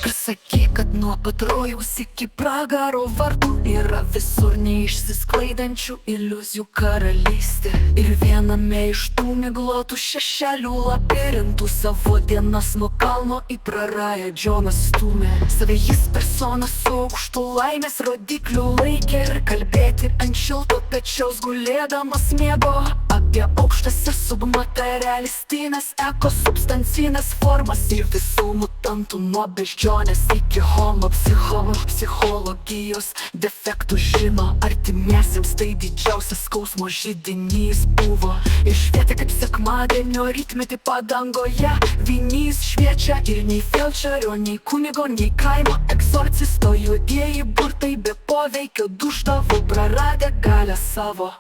Kažkas sakė, kad nuo pat rojaus iki pragaro vartų yra visur neišsisklaidančių iliuzijų karalystė. Ir viename iš tų miglotų šešėlių labirintų savo dienas nuo kalno į prarają Džonas stūmė. Save jis persona su aukštu laimės rodikliu laikė ir kalbėti ant šilto pečiaus gulėdamas miego apie aukštasias submaterialistinės ekosubstancinės formas ir visų mutantų nuo beždžionės iki homo psichologijos defektų žino artimiesiems tai didžiausias skausmo židinys buvo. Išvietė kaip sekmadienio rytmetį padangoje vinys šviečia ir nei felčerio, nei kunigo, nei kaimo egzorcisto juodieji burtai be poveikio duždavo praradę galią savo.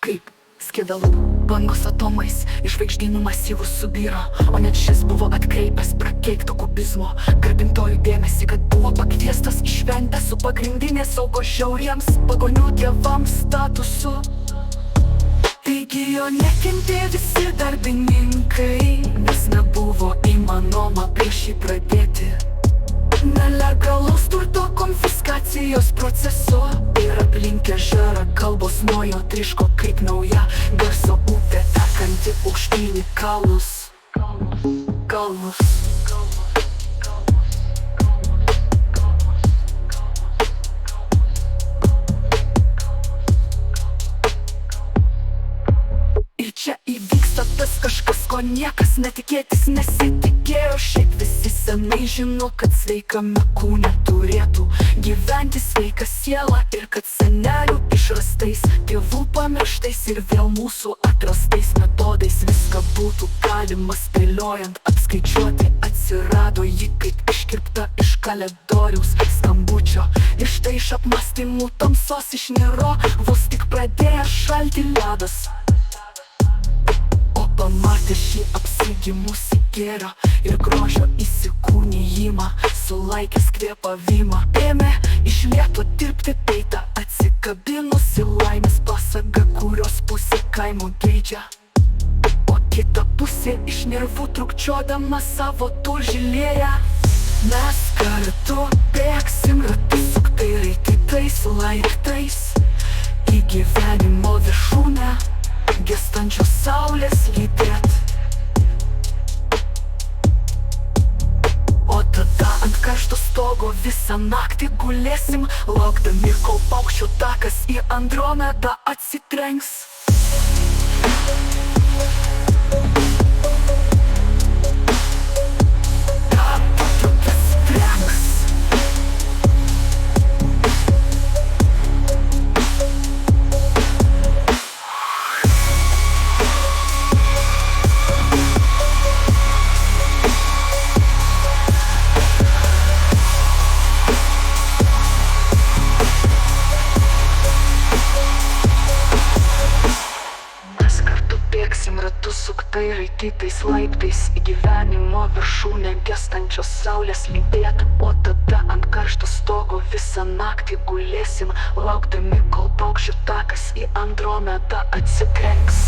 Kaip skidalų bangos atomais iš žvaigždynų masyvų subyra, o net šis buvo atkreipęs prakeikto kubizmo garbintojų dėmesį, kad buvo pakviestas į šventę su pagrindinės saugos žiauriems pagonių dievams statusu. Taigi jo nekentė visi darbininkai, nes nebuvo įmanoma prieš jį pradėti nelegalaus turto konfiskacijos proceso. Ir aplink ežerą kalbos nuo jo tryško kaip nauja garso upė tekanti aukštyn į kalnus. Ir čia įvyksta tas kažkas, ko niekas netikėtis nesitikėjo. Šiaip visi senai žino, kad sveikame kūne turėtų gyventi sveika siela ir kad senelių išrastais, tėvų pamirštais ir vėl mūsų atrastais metodais viską būtų galima spėliojant apskaičiuoti. Atsirado ji kaip iškirpta iš kalendoriaus skambučio, ir štai iš apmąstymų tamsos išniro vos tik pradėjęs šalti ledas. Pamatė šį apsigimusį gėrio ir grožio įsikūnijimą, sulaikęs kvėpavimą, ėmė iš lėto dirbti peitą, atsikabinusi laimės pasaga, kurios pusė kaimo geidžia, o kita pusė iš nervų trukčiodama savo tulžilėje. Mes kartu bėgsim ratu suktai raitytais laiptais į gyvenimo viršūnę, gęstančios saulės lydėt. O tada ant karšto stogo visą naktį gulėsim, laukdami, kol paukščio takas į Andromedą atsitrenks. Ratu suktai raitytais laiptais į gyvenimo viršūnę, gęstančios saulės lydėt. O tada ant karšto stogo visą naktį gulėsim, laukdami, kol paukščio takas į Andromedą atsikrenks.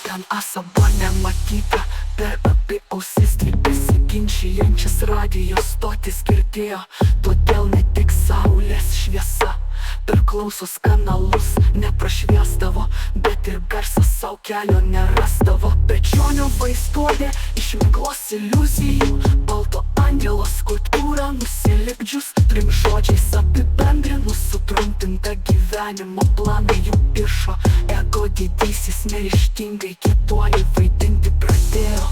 Ten asabo nematyta, per abi ausis besiginčijančias radijo stotis girdėjo, todėl ne tik saulės šviesa per klausos kanalus neprašviesdavo, bet ir garsas sau kelio nerasdavo. Beždžionių vaizduotė iš miglos iliuzijų, balto angelo skulptūrą nusilipdžius, trim žodžiais apibendrinus sutrumpintą gyvenimo planą jų piršo. Ego didysis neryžtingai kituolį vaidinti pradėjo,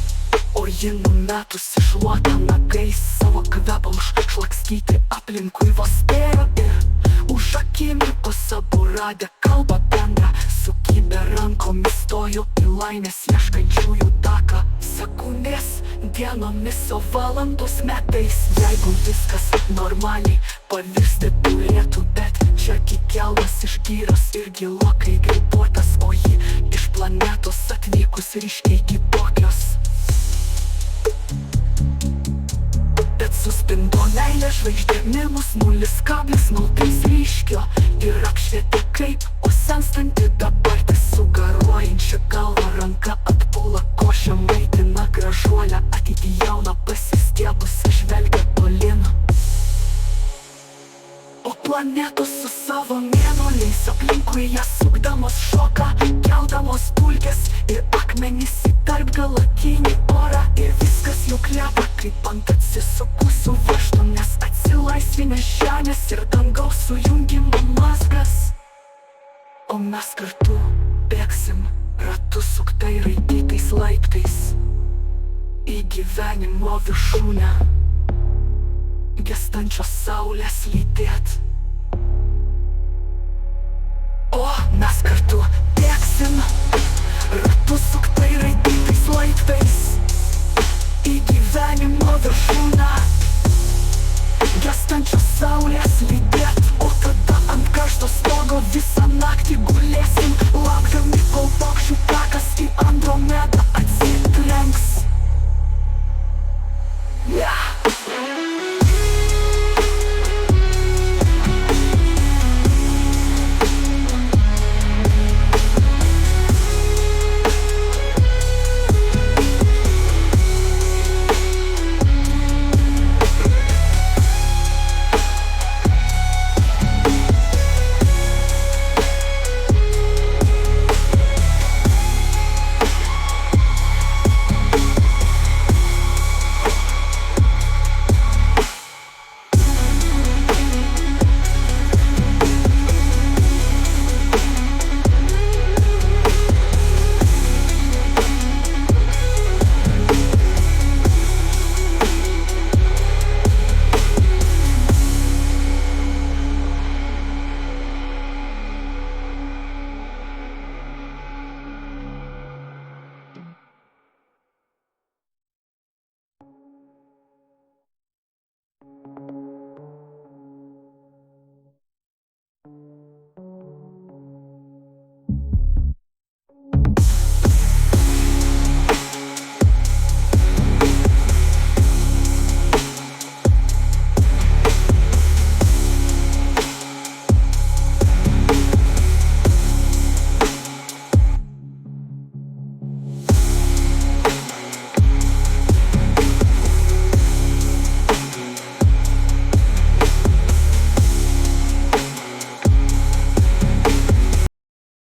o ji numetusi šluotą nagais savo kvepalus šlakstyti aplinkui vos spėjo. Ir už akimirkos abu radę kalbą bendrą, sukibę rankomis stojo į laimės ieškančiųjų taką. Sekundės dienomis, o valandos metais, jeigu viskas normaliai pavirsti turėtų, bet čia kiekvienas iš gyros ir gilokai gripuotas, o ji iš planetos atvykus ryškiai kitokios. Bet suspindo meilė žvaigždėmis 0,0 ryškio ir apšvietė kaip, o senstanti dabartis su garu. gyvenimo viršūnę, gęstančios saulės lydėt. O mes kartu bėgsim, ratu suktai raidytais laiptais į gyvenimo viršūnę, gęstančios saulės lydėt.